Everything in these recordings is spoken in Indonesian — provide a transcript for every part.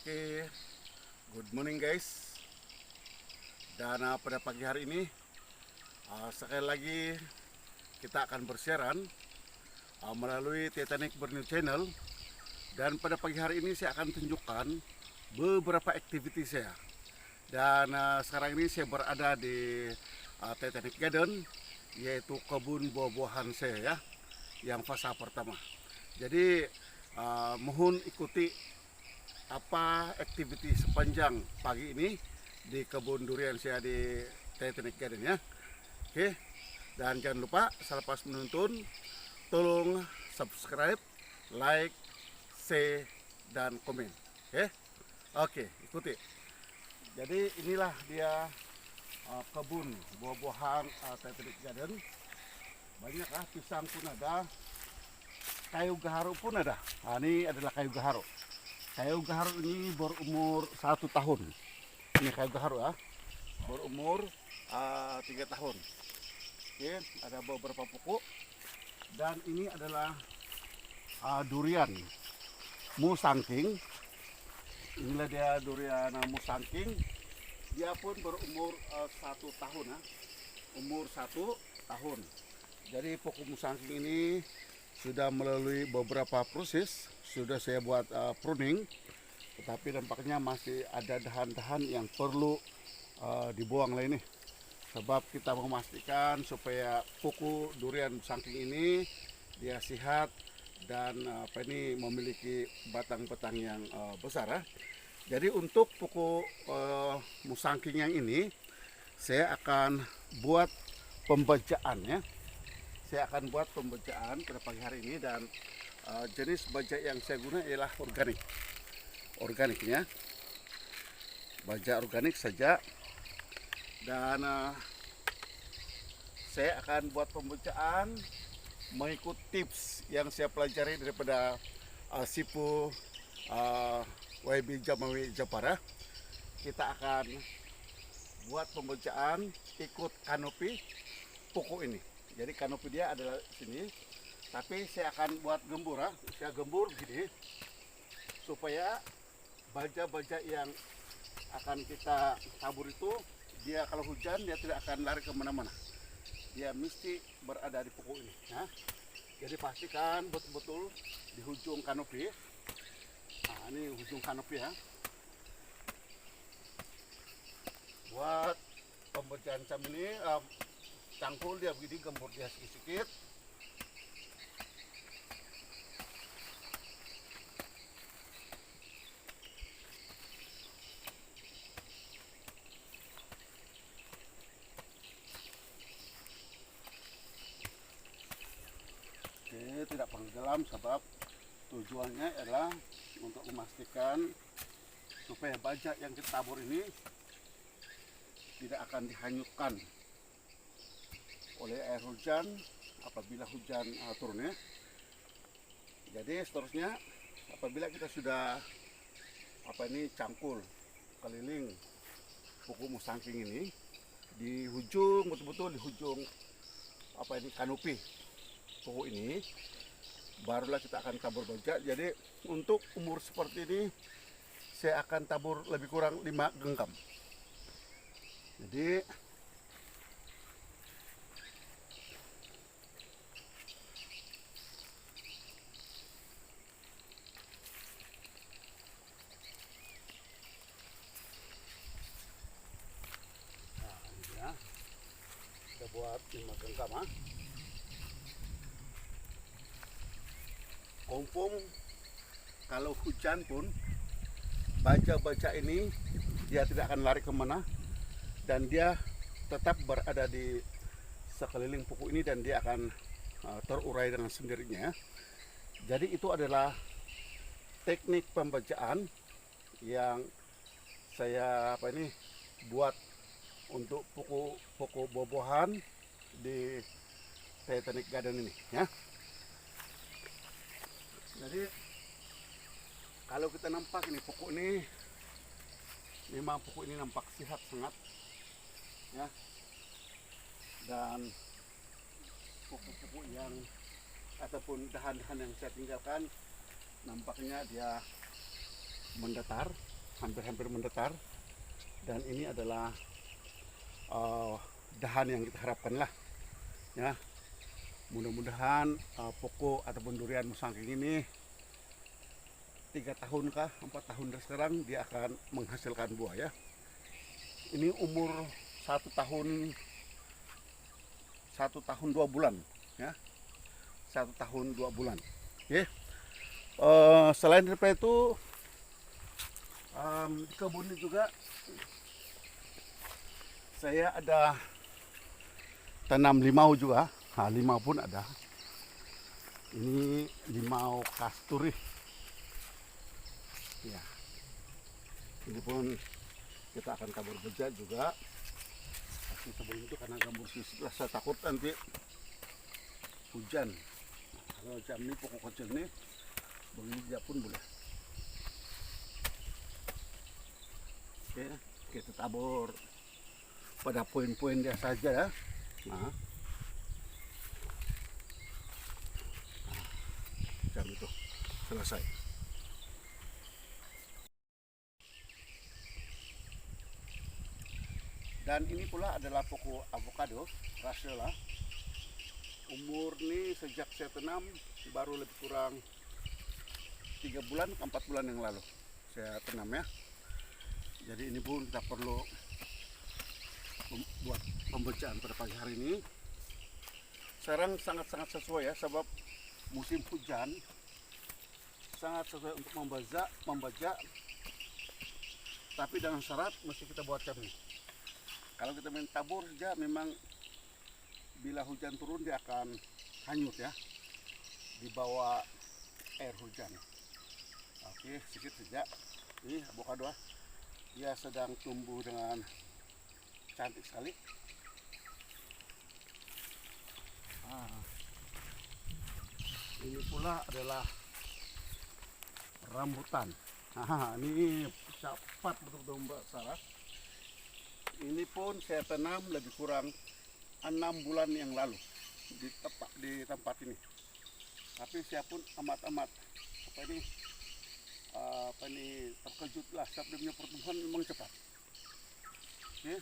Oke, good morning guys. Dan pada pagi hari ini sekali lagi kita akan bersiaran melalui Titanic Borneo Channel. Dan pada pagi hari ini saya akan tunjukkan beberapa aktiviti saya. Dan sekarang ini saya berada di Titanic Garden, yaitu kebun buah-buahan saya ya, yang fase pertama. Jadi mohon ikuti apa aktiviti sepanjang pagi ini di kebun durian saya di Titanic Garden ya. Oke, dan jangan lupa selepas menonton tolong subscribe, like, share, dan komen. Oke, ikuti. Jadi inilah dia kebun buah-buahan Titanic Garden. Banyak pisang pun ada, kayu gaharu pun ada. Ini adalah kayu gaharu. Kayu gaharu ini berumur 1 tahun. Ini kayu gaharu ya, berumur 3 tahun. Oke, ada beberapa pokok. Dan ini adalah durian musangking. Inilah dia durian musangking. Dia pun berumur 1 tahun ya. Umur 1 tahun. Jadi pokok musangking ini sudah melalui beberapa proses. Sudah saya buat pruning, tetapi nampaknya masih ada dahan-dahan yang perlu dibuang lah ini. Sebab kita memastikan supaya pokok durian musangking ini dia sehat dan memiliki batang-batang yang besar ya. Jadi untuk pokok musangking yang ini saya akan buat pembajaan ya. Saya akan buat pembajaan pada pagi hari ini, dan jenis baja yang saya guna ialah organiknya, baja organik saja. Dan saya akan buat pembajaan mengikut tips yang saya pelajari daripada Sipu YB Jamawi Japara. Kita akan buat pembajaan ikut kanopi pokok ini. Jadi kanopi dia adalah sini, tapi saya akan buat gembur ya. Saya gembur begini supaya baja-baja yang akan kita tabur itu, dia kalau hujan dia tidak akan lari kemana-mana. Dia mesti berada di pokok ini ya. Jadi pastikan betul-betul di ujung kanopi. Nah, ini ujung kanopi ya. Buat pembajaan cam ini cangkul dia begini, gembur dia sedikit-sedikit. Oke, tidak perlu dalam sebab tujuannya adalah untuk memastikan supaya baja yang kita tabur ini tidak akan dihanyutkan oleh air hujan apabila hujan turun ya. Jadi seterusnya apabila kita sudah cangkul keliling pokok musangking ini di ujung, betul-betul di ujung kanopi pokok ini, barulah kita akan tabur baja. Jadi untuk umur seperti ini saya akan tabur lebih kurang 5 genggam. Jadi kita buat 5 genggam. Confirm kalau hujan pun baja-baja ini dia tidak akan lari kemana, dan dia tetap berada di sekeliling pokok ini, dan dia akan terurai dengan sendirinya. Jadi itu adalah teknik pembajaan yang saya buat untuk pokok buah-buahan di Titanic Garden ini ya. Jadi kalau kita nampak ini pokok ini, memang pokok ini nampak sehat sangat ya. Dan pokok-pokok yang ataupun dahan-dahan yang saya tinggalkan nampaknya dia mendatar hampir-hampir mendatar, dan ini adalah dahan yang kita harapkan lah ya. Mudah-mudahan pokok ataupun durian musangking ini 3 tahun kah 4 tahun dari sekarang dia akan menghasilkan buah ya. Ini umur 1 tahun 2 bulan ya, 1 tahun 2 bulan. Oke. Selain daripada itu di kebun ini juga saya ada tanam limau juga. Nah, limau pun ada. Ini limau kasturi. Ya. Ini pun kita akan kabur beja juga. Tapi sebelum itu karena gambur sisi saya takut nanti hujan. Nah, kalau jam ini pokok kecil ini beja pun boleh. Oke, kita tabur pada poin-poin dia saja ya. Nah, jam itu selesai. Dan ini pula adalah pokok avocado Rasiola. Umur nih sejak saya tanam baru lebih kurang 3 bulan ke 4 bulan yang lalu saya tanam ya. Jadi ini pun kita perlu buat pembejaan pada pagi hari ini. Sekarang sangat-sangat sesuai ya, sebab musim hujan sangat sesuai untuk membaja, tapi dengan syarat mesti kita buat jam ini. Kalau kita main tabur saja memang bila hujan turun dia akan hanyut ya di bawah air hujan. Oke, sedikit saja. Ini avocado dia sedang tumbuh dengan cantik sekali. Ini pula adalah rambutan. Ini cepat betul-betul Mbak Sarah. Ini pun saya tanam lebih kurang 6 bulan yang lalu di tempat ini. Tapi saya pun amat terkejut lah, sebab dia punya pertumbuhan memang cepat. Oke.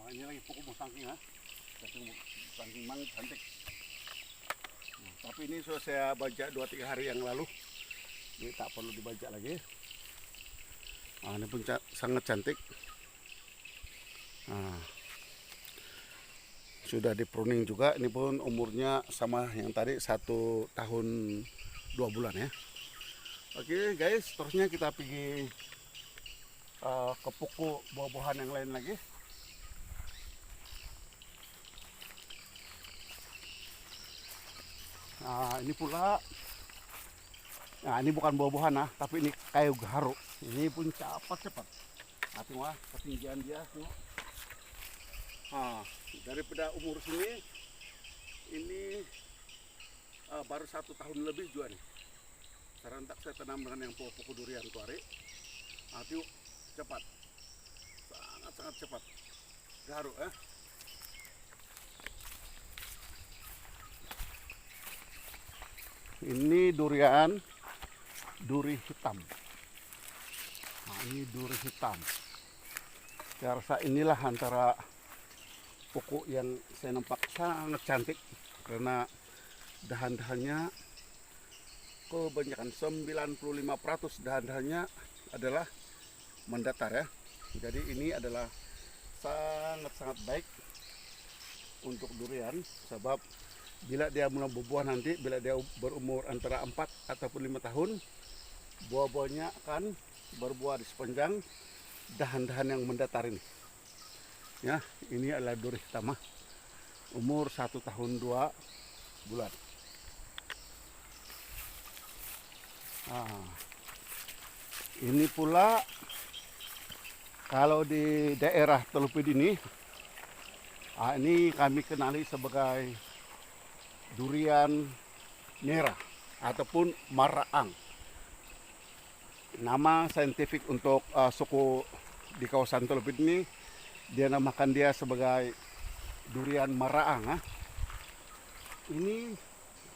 Ini lagi pokok musangking ya, musangking mang cantik. Nah, tapi ini sudah saya bajak 2-3 hari yang lalu, ini tak perlu dibajak lagi. Ini pun sangat cantik. Sudah di pruning juga. Ini pun umurnya sama yang tadi 1 tahun 2 bulan ya. Oke guys, terusnya kita pergi ke pokok buah-buahan yang lain lagi. Nah, ini pula, nah ini bukan buah-buahan tapi ini kayu gaharu. Ini pun cepat. Nah, tengok ketinggian dia, tengok. Daripada umur sini, ini baru 1 tahun lebih juga nih. Serentak saya tanam dengan yang pokok durian tuare. Tengok, cepat, sangat cepat. Gaharu ya. Ini duri hitam. Nah, ini duri hitam. Saya rasa inilah antara pokok yang saya nampak sangat cantik karena dahan-dahannya kebanyakan 95% dahan-dahannya adalah mendatar ya. Jadi ini adalah sangat baik untuk durian, sebab bila dia mulai berbuah nanti, bila dia berumur antara 4 ataupun 5 tahun, buah-buahnya akan berbuah di sepanjang dahan-dahan yang mendatar ini. Ya, ini adalah duri hitam, umur 1 tahun 2 bulan. Ini pula kalau di daerah Telupid ini Ini kami kenali sebagai durian merah ataupun maraang. Nama saintifik untuk suku di kawasan Tulupit ini, dia namakan dia sebagai durian maraang. Ini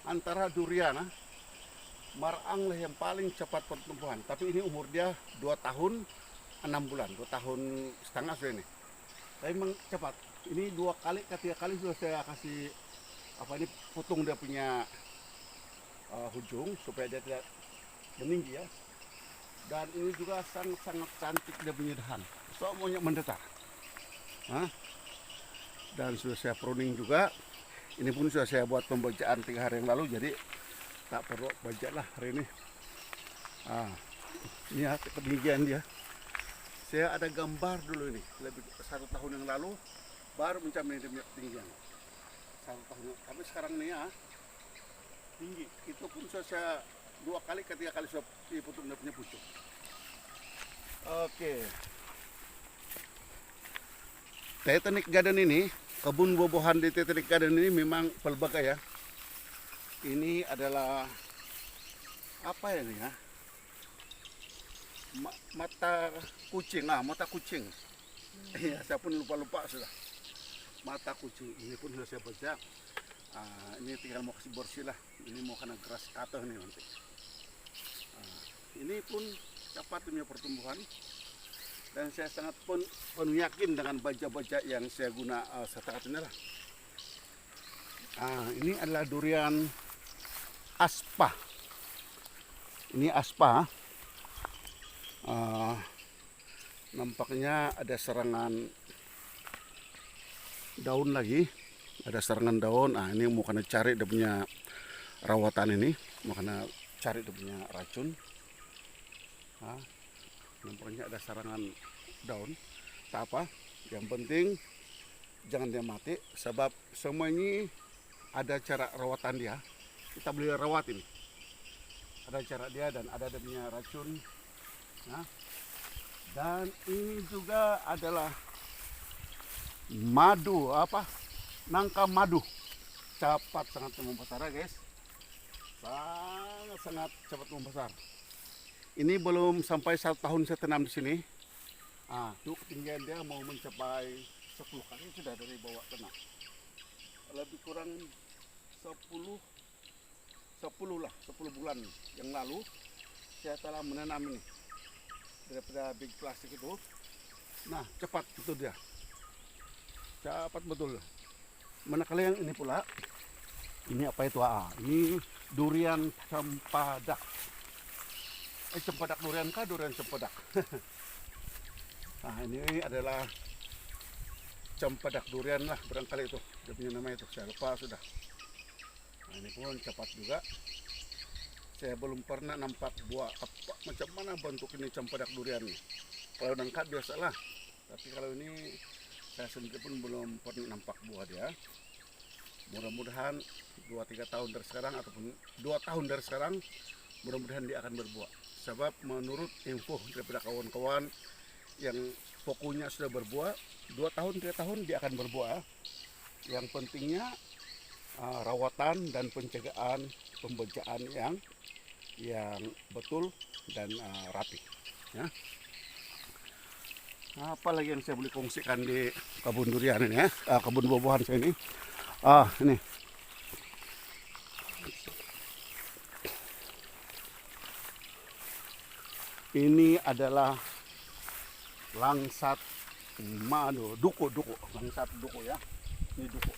antara durian maraang lah yang paling cepat pertumbuhan. Tapi ini umur dia 2 tahun 6 bulan, 2 tahun setengah sudah ini. Tapi memang cepat. Ini 2 kali, 3 kali sudah saya kasih ini putung dia punya hujung supaya dia tidak meninggi ya. Dan ini juga sangat cantik dia punya dahan. Semuanya mendetar. Dan sudah saya pruning juga. Ini pun sudah saya buat pembajaan 3 hari yang lalu, jadi tak perlu bajak lah hari ini. Ini ya ketinggian dia. Saya ada gambar dulu ini, lebih 1 tahun yang lalu baru mencapai ketinggian 1 tahun. Tapi sekarang ini ya tinggi. Itu pun sudah saya 2 kali, 3 kali sudah diputung dia punya pucuk. Oke. Titanic Garden ini, kebun buah-buahan di Titanic Garden ini memang pelbagai ya. Ini adalah apa ya ini ya? Mata kucing, mata kucing. Iya, saya pun lupa sudah. Mata kucing ini pun sudah saya baca. Ini tinggal mau kasih bersih lah. Ini mau kena keras kata nih nanti. Ini pun cepat punya pertumbuhan. Dan saya sangat penuh yakin dengan baja-baja yang saya guna setakat ini lah. Ini adalah durian aspa. Ini aspa. Nampaknya ada serangan daun lagi. Ada serangan daun. Ini mau kena cari dia punya rawatan ini. Mau kena cari dia punya racun. Nampaknya ada serangan daun. Tak apa. Yang penting jangan dia mati. Sebab semua ini ada cara rawatan dia. Kita beli rawat ini. Ada cara dia dan ada dia punya racun. Dan ini juga adalah madu nangka madu. Cepat sangat membesar guys. Sangat cepat membesar. Ini belum sampai 1 tahun saya tanam di sini. Tuh ketinggian dia mau mencapai 10 kali sudah dari bawah tanah. Lebih kurang 10 bulan yang lalu saya telah menanam ini daripada big plastik itu. Cepat itu dia, cepat betul. Manakala yang ini pula, ini apa itu? Ini durian cempedak. Cempedak durian kah? Durian cempedak. Ini adalah cempedak durian lah barangkali itu. Dia punya nama itu, saya lupa sudah. Ini pun cepat juga. Saya belum pernah nampak buah macam mana bentuk ini cempedak durian ini. Kalau nangka biasalah. Tapi kalau ini saya sendiri pun belum pernah nampak buah dia. Mudah-mudahan 2-3 tahun dari sekarang ataupun 2 tahun dari sekarang mudah-mudahan dia akan berbuah. Sebab menurut info daripada kawan-kawan yang pokoknya sudah berbuah 2 tahun 3 tahun dia akan berbuah. Yang pentingnya rawatan dan pencegahan pembajaan yang betul dan rapi ya. Apalagi yang saya boleh kongsikan di kebun durian ini ya, kebun buah-buahan saya ini. Ini ini adalah langsat madu, duku, langsat duku ya. Ini duku.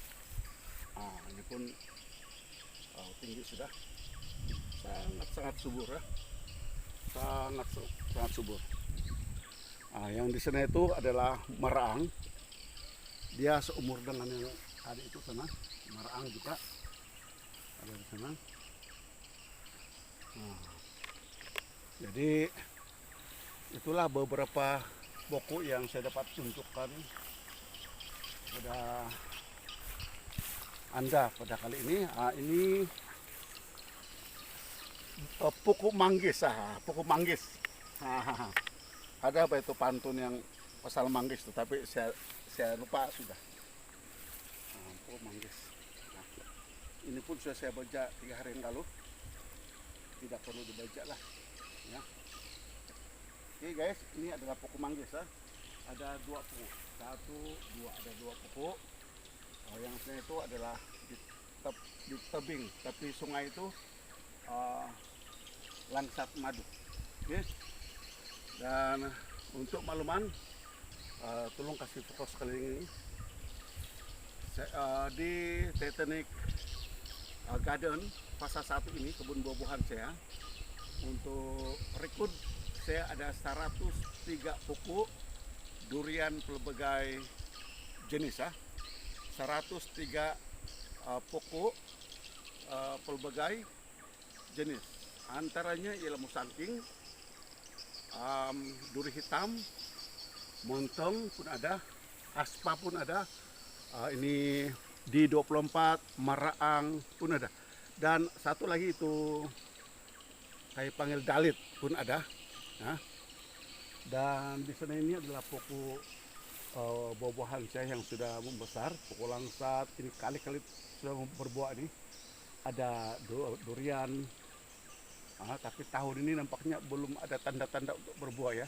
Ini pun tinggi sudah, sangat subur ya, sangat subur. Yang di sana itu adalah maraang. Dia seumur dengan yang tadi itu sana. Maraang juga ada di sana. Jadi itulah beberapa pokok yang saya dapat tunjukkan pada Anda pada kali ini. Ini pokok manggis. Pokok manggis. Ada apa itu pantun yang pasal manggis, tetapi saya lupa sudah. pokok manggis. Nah, ini pun sudah saya baca 3 hari yang lalu, tidak perlu dibaca lah ya. Oke guys, ini adalah pokok manggis ya. Ada 2 pokok, 1, 2, ada 2 pokok. Yang sini itu adalah di tebing tepi sungai itu, langsat madu. Oke. Dan untuk makluman, tolong kasih foto sekeliling ini. Di Titanic Garden fase 1 ini, kebun buah-buahan saya, untuk rekrut saya ada 103 pokok durian pelbagai jenis ya. 103 pokok pelbagai jenis. Antaranya ialah musangking, duri hitam, montong pun ada, aspa pun ada, ini di 24 maraang pun ada, dan satu lagi itu kayak panggil dalit pun ada. Nah, dan di sana ini adalah pokok buah-buahan saya yang sudah membesar, pokok langsat ini kali-kali sudah berbuah ini. Ada durian, tapi tahun ini nampaknya belum ada tanda-tanda untuk berbuah ya.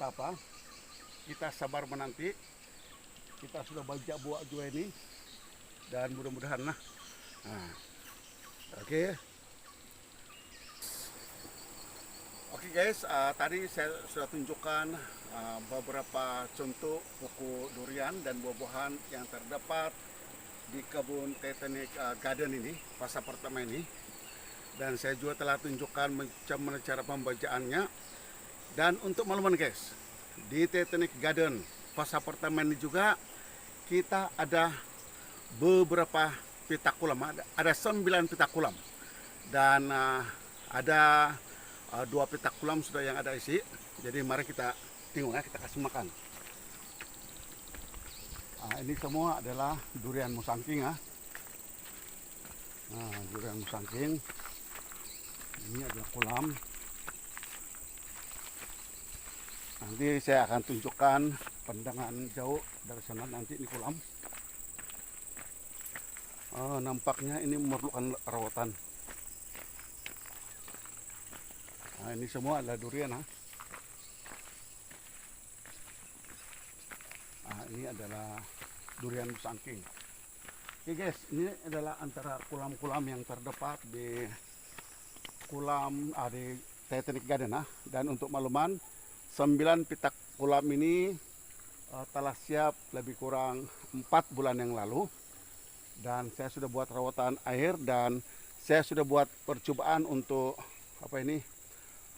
Tak apa, kita sabar menanti. Kita sudah banyak buah juga ini, dan mudah-mudahan lah. Oke. Oke guys, tadi saya sudah tunjukkan beberapa contoh pokok durian dan buah-buahan yang terdapat di kebun Titanic Garden ini, fase pertama ini. Dan saya juga telah tunjukkan macam mana cara pembacaannya. Dan untuk makluman guys, di Titanic Garden fase pertama ini juga kita ada beberapa petak kulam, ada 9 petak kulam, dan ada 2 petak kulam sudah yang ada isi. Jadi mari kita tengok ya, kita kasih makan. Ini semua adalah durian musangking ya. Durian musangking. Ini adalah kolam. Nanti saya akan tunjukkan pandangan jauh dari sana, nanti ini kolam. Nampaknya ini memerlukan rawatan. Ini semua adalah durian. Ini adalah durian musangking. Oke guys, ini adalah antara kolam-kolam yang terdapat di kolam di Titanic Garden. Dan untuk makluman, 9 petak kolam ini telah siap lebih kurang 4 bulan yang lalu. Dan saya sudah buat rawatan air, dan saya sudah buat percobaan untuk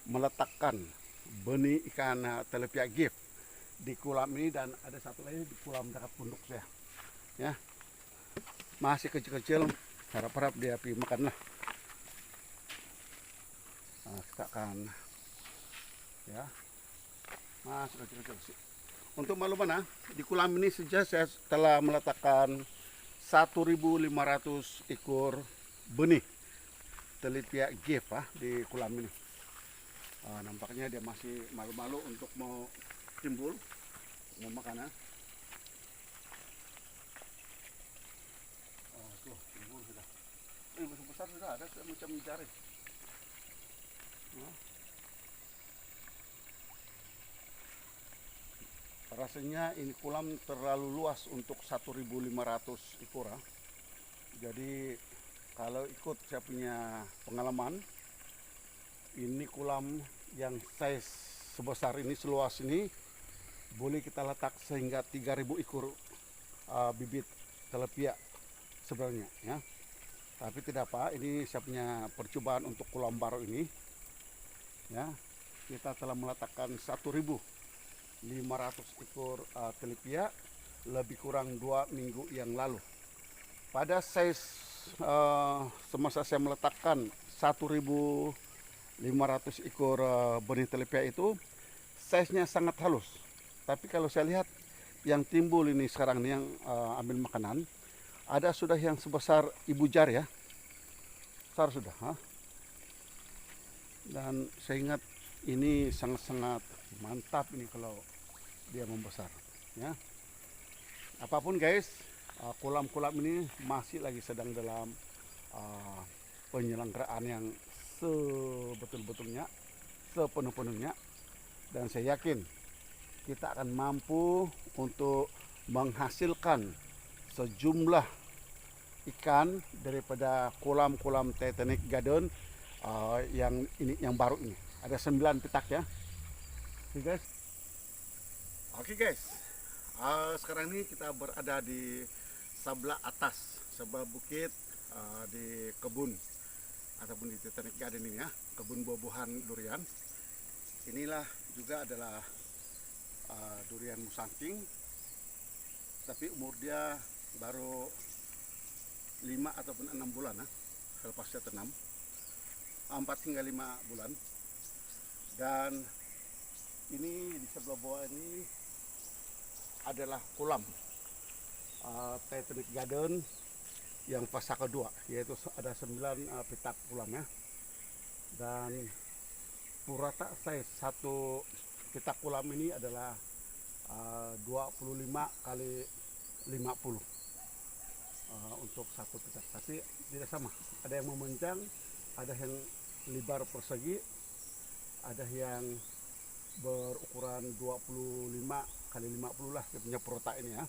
meletakkan benih ikan tilapia gift di kolam ini, dan ada satu lagi di kolam dekat pondok saya. Ya, masih kecil-kecil, harap-harap dia pergi makan lah. Kita akan ya, masih kecil-kecil sih. Untuk makluman di kolam ini saja saya telah meletakkan 1.500 ekor benih tilapia gift di kolam ini. Nampaknya dia masih malu-malu untuk mau timbul, mau makan. Tuh, timbul sudah. Besar sudah ada, macam jari. Rasanya ini kolam terlalu luas untuk 1.500 ekor. Jadi kalau ikut saya punya pengalaman, ini kolam yang size sebesar ini, seluas ini, boleh kita letak sehingga 3.000 ekor bibit tilapia sebenarnya ya. Tapi tidak apa, ini saya punya percobaan untuk kolam baru ini ya. Kita telah meletakkan 1.500 ekor tilapia lebih kurang 2 minggu yang lalu. Pada size semasa saya meletakkan 1.500 ekor benih tilapia itu, size-nya sangat halus. Tapi kalau saya lihat yang timbul ini sekarang ini, yang ambil makanan, ada sudah yang sebesar ibu jari ya, besar sudah. Dan saya ingat ini sangat-sangat mantap ini kalau dia membesar ya. Apapun guys, kolam-kolam ini masih lagi sedang dalam uh, penyelenggaraan yang sebetul-betulnya, sepenuh-penuhnya, dan saya yakin kita akan mampu untuk menghasilkan sejumlah ikan daripada kolam-kolam Titanic Garden yang baru ini. Ada 9 petak ya. Oke guys. Oke guys. Sekarang ini kita berada di sebelah atas sebuah bukit di kebun ataupun di Titanic Garden ini ya, kebun buah-buahan durian. Inilah juga adalah durian musangking, tapi umur dia baru 5 ataupun 6 bulan ya, lepas dia tanam 4 hingga 5 bulan. Dan ini di sebelah bawah ini adalah kolam Titanic Garden yang fase kedua, yaitu ada 9 petak kolamnya. Dan rata size satu petak kolam ini adalah 25 kali 50 untuk satu petak, tapi tidak sama. Ada yang memanjang, ada yang lebar persegi, ada yang berukuran 25 kali 50 lah dia punya perota ini ya.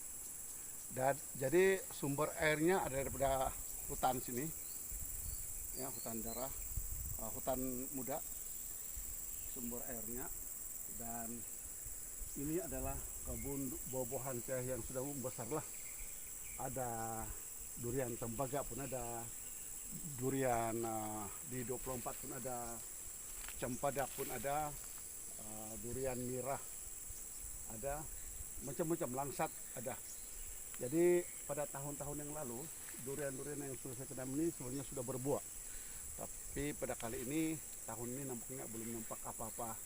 Dan jadi sumber airnya ada daripada hutan sini ya, hutan darah, hutan muda sumber airnya. Dan ini adalah kebun buah-buahan yang sudah besar lah. Ada durian tembaga pun ada, durian di 24 pun ada, cempedak pun ada, durian mirah ada, macam-macam, langsat ada. Jadi pada tahun-tahun yang lalu durian-durian yang sudah saya tanam ini sebenarnya sudah berbuah, tapi pada kali ini tahun ini nampaknya belum nampak apa-apa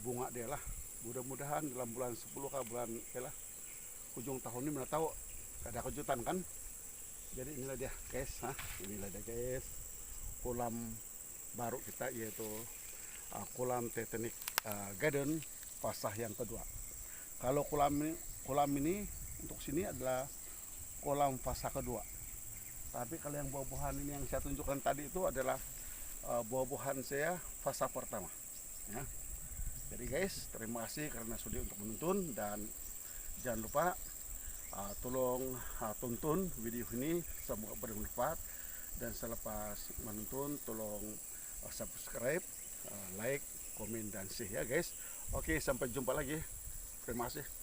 bunga dia lah. Mudah-mudahan dalam bulan 10 ke bulan lah ujung tahun ini, mana tahu ada kejutan kan. Jadi inilah dia guys, inilah dia guys kolam baru kita, yaitu kolam Titanic Garden fase yang kedua. Kalau kolam ini untuk sini adalah kolam fase kedua, tapi kalau yang buah-buahan ini yang saya tunjukkan tadi itu adalah buah-buahan saya fase pertama ya. Jadi guys, terima kasih karena sudah untuk menonton, dan jangan lupa tolong tonton video ini, semoga bermanfaat. Dan selepas menonton tolong subscribe, like, komen, dan share ya guys. Oke, sampai jumpa lagi. Terima kasih.